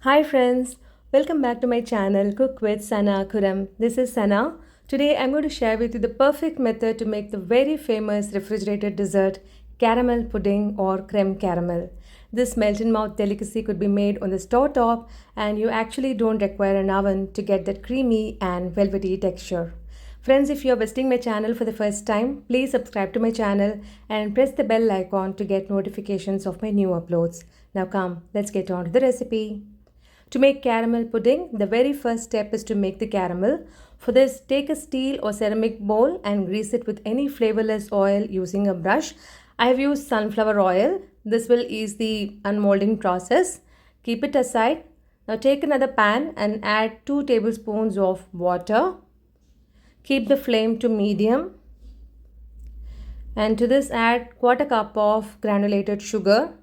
Hi friends, welcome back to my channel Cook with Sana Kuram. This is Sana. Today I'm going to share with you the perfect method to make the very famous refrigerated dessert caramel pudding or creme caramel. This melt in mouth delicacy could be made on the stove top and you actually don't require an oven to get that creamy and velvety texture. Friends, if you are visiting my channel for the first time, please subscribe to my channel and press the bell icon to get notifications of my new uploads. Now come, let's get on to the recipe. To make caramel pudding, the very first step is to make the caramel. For this, take a steel or ceramic bowl and grease it with any flavorless oil using a brush. I have used sunflower oil. This will ease the unmolding process. Keep it aside. Now take another pan and add 2 tablespoons of water. Keep the flame to medium. And to this add 1/4 cup of granulated sugar.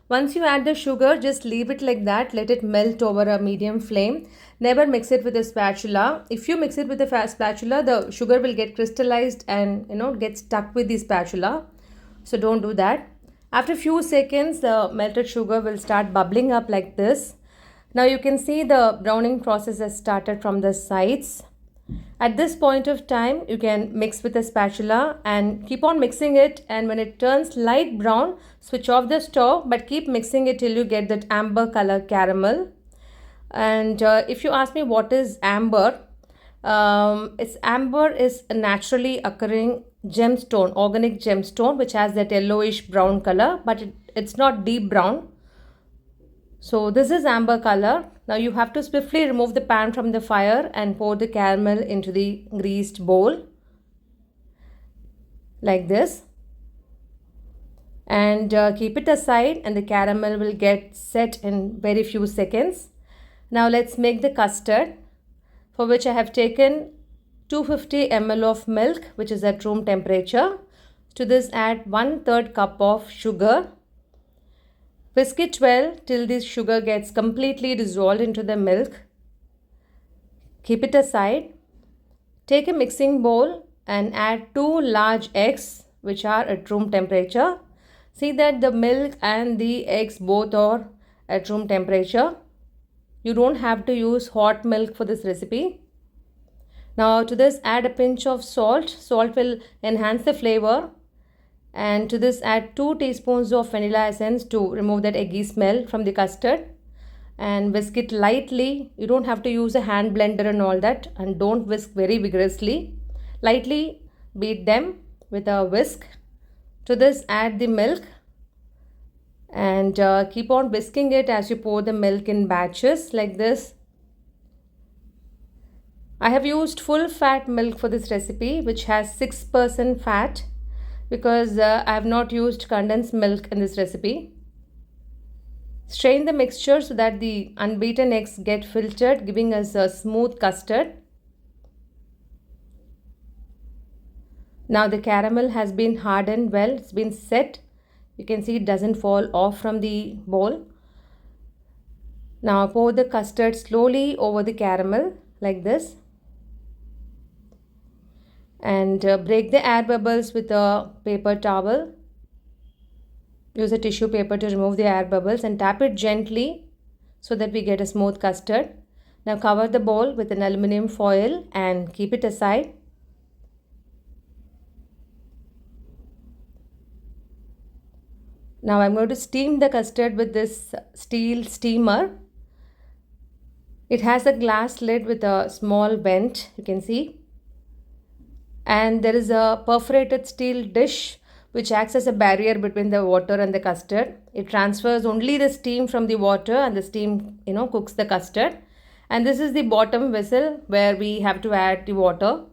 Once you add the sugar, just leave it like that. Let it melt over a medium flame. Never mix it with a spatula. If you mix it with a spatula, the sugar will get crystallized and get stuck with the spatula. So don't do that. After a few seconds, the melted sugar will start bubbling up like this. Now you can see the browning process has started from the sides. At this point of time, you can mix with a spatula and keep on mixing it, and when it turns light brown, switch off the stove, but keep mixing it till you get that amber color caramel. And if you ask me what is amber, amber is a naturally occurring gemstone, organic gemstone, which has that yellowish brown color, but it's not deep brown. So this is amber color. Now you have to swiftly remove the pan from the fire and pour the caramel into the greased bowl like this, and keep it aside, and the caramel will get set in very few seconds. Now let's make the custard, for which I have taken 250 ml of milk, which is at room temperature. To this add 1/3 cup of sugar. Whisk it well till the sugar gets completely dissolved into the milk. Keep it aside. Take a mixing bowl and add 2 large eggs, which are at room temperature. See that the milk and the eggs both are at room temperature. You don't have to use hot milk for this recipe. Now to this add a pinch of salt. Salt will enhance the flavor. And to this add 2 teaspoons of vanilla essence to remove that eggy smell from the custard, and whisk it lightly. You don't have to use a hand blender and all that, and don't whisk very vigorously. Lightly beat them with a whisk. To this add the milk and keep on whisking it as you pour the milk in batches like this. I have used full fat milk for this recipe, which has 6% fat, because I have not used condensed milk in this recipe. Strain the mixture so that the unbeaten eggs get filtered, giving us a smooth custard. Now the caramel has been hardened well, it's been set. You can see it doesn't fall off from the bowl. Now pour the custard slowly over the caramel like this. And break the air bubbles with a paper towel. Use a tissue paper to remove the air bubbles and tap it gently so that we get a smooth custard. Now cover the bowl with an aluminum foil and keep it aside. Now I'm going to steam the custard with this steel steamer. It has a glass lid with a small vent, you can see. And there is a perforated steel dish which acts as a barrier between the water and the custard. It transfers only the steam from the water, and the steam cooks the custard. And this is the bottom vessel where we have to add the water.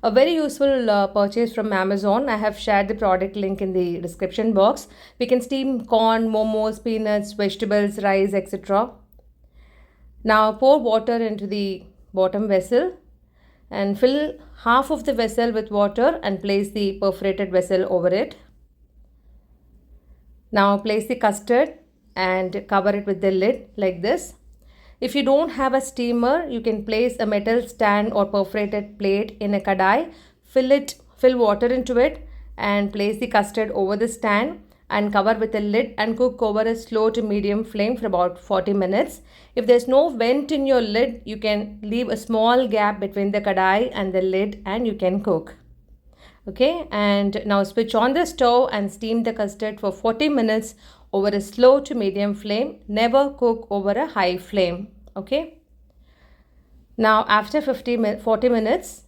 A very useful purchase from Amazon. I have shared the product link in the description box. We can steam corn, momos, peanuts, vegetables, rice, etc. Now pour water into the bottom vessel and fill half of the vessel with water and place the perforated vessel over it. Now place the custard and cover it with the lid like this. If you don't have a steamer, you can place a metal stand or perforated plate in a kadai, fill water into it and place the custard over the stand. and cover with a lid and cook over a slow to medium flame for about 40 minutes. If there's no vent in your lid, you can leave a small gap between the kadai and the lid and you can cook. Okay, and now switch on the stove and steam the custard for 40 minutes over a slow to medium flame. Never cook over a high flame. Okay. Now after 40 minutes,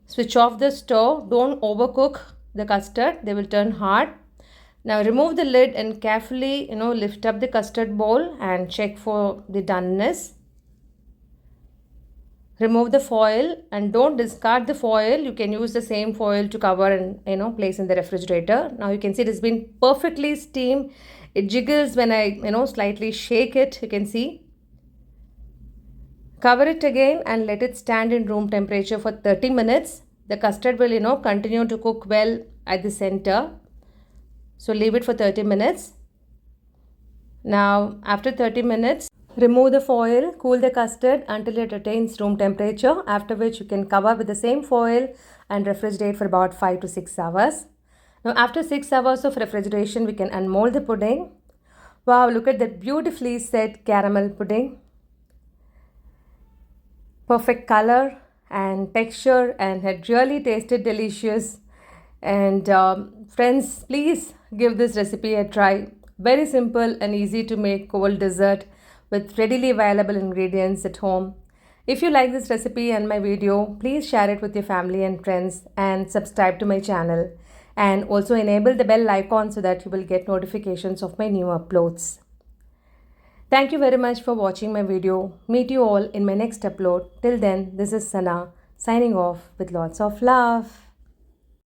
switch off the stove. Don't overcook the custard. They will turn hard. Now remove the lid and carefully, lift up the custard bowl and check for the doneness. Remove the foil and don't discard the foil. You can use the same foil to cover and place in the refrigerator. Now you can see it has been perfectly steamed. It jiggles when I slightly shake it. You can see. Cover it again and let it stand in room temperature for 30 minutes. The custard will continue to cook well at the center. So leave it for 30 minutes. Now after 30 minutes, remove the foil, cool the custard until it attains room temperature, after which you can cover with the same foil and refrigerate for about 5 to 6 hours. Now after 6 hours of refrigeration, we can unmold the pudding. Wow, look at that beautifully set caramel pudding. Perfect color and texture and it really tasted delicious. And friends, please give this recipe a try. Very simple and easy to make cold dessert with readily available ingredients at home. If you like this recipe and my video, please share it with your family and friends and subscribe to my channel. And also enable the bell icon so that you will get notifications of my new uploads. Thank you very much for watching my video. Meet you all in my next upload. Till then, this is Sana signing off with lots of love.